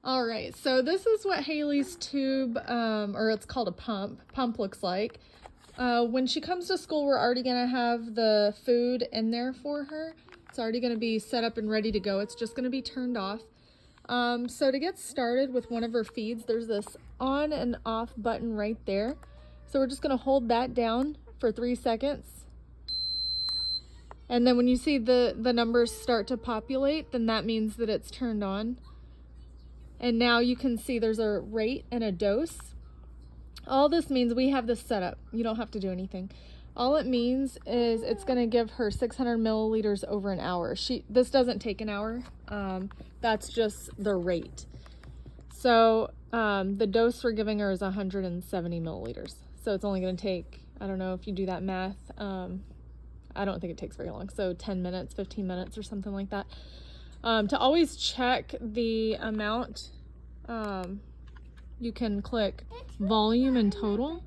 All right, so this is what Hailey's tube, or it's called a pump looks like. When she comes to school, we're already gonna have the food in there for her. It's already gonna be set up and ready to go. It's just gonna be turned off. So to get started with one of her feeds, there's this on and off button right there. So we're just gonna hold that down for 3 seconds. And then when you see the numbers start to populate, then that means that it's turned on. And now you can see there's a rate and a dose. All this means, we have this set up. You don't have to do anything. All it means is it's going to give her 600 milliliters over an hour. This doesn't take an hour. That's just the rate. So the dose we're giving her is 170 milliliters. So it's only going to take, I don't know if you do that math. I don't think it takes very long. So 10 minutes, 15 minutes or something like that. To always check the amount, you can click volume and total.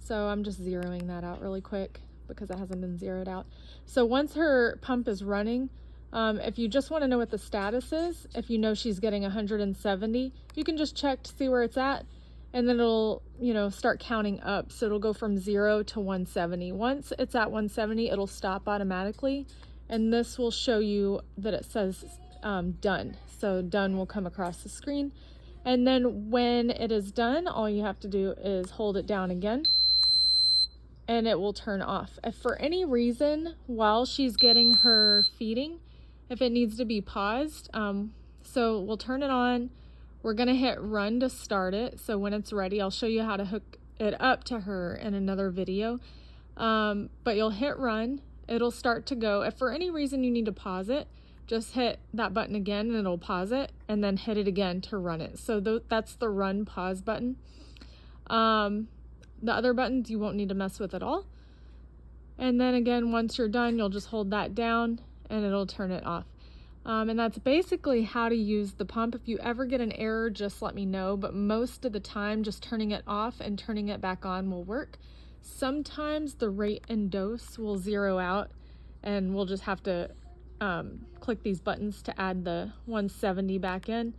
So I'm just zeroing that out really quick because it hasn't been zeroed out. So once her pump is running, if you just want to know what the status is, if you know she's getting 170, you can just check to see where it's at, and then it'll, start counting up. So it'll go from 0 to 170. Once it's at 170, it'll stop automatically. And this will show you that it says done. So done will come across the screen. And then when it is done, all you have to do is hold it down again and it will turn off. If for any reason while she's getting her feeding, if it needs to be paused, so we'll turn it on. We're gonna hit run to start it. So when it's ready, I'll show you how to hook it up to her in another video. But you'll hit run. It'll start to go. If for any reason you need to pause it, just hit that button again and it'll pause it, and then hit it again to run it. So that's the run pause button. The other buttons you won't need to mess with at all. And then again, once you're done, you'll just hold that down and it'll turn it off. And that's basically how to use the pump. If you ever get an error, just let me know. But most of the time, just turning it off and turning it back on will work. Sometimes the rate and dose will zero out and we'll just have to click these buttons to add the 170 back in,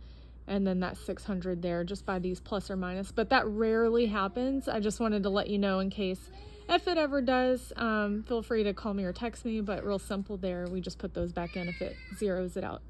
and then that 600 there just by these plus or minus. But that rarely happens. I just wanted to let you know in case if it ever does. Feel free to call me or text me, but real simple there. We just put those back in if it zeroes it out.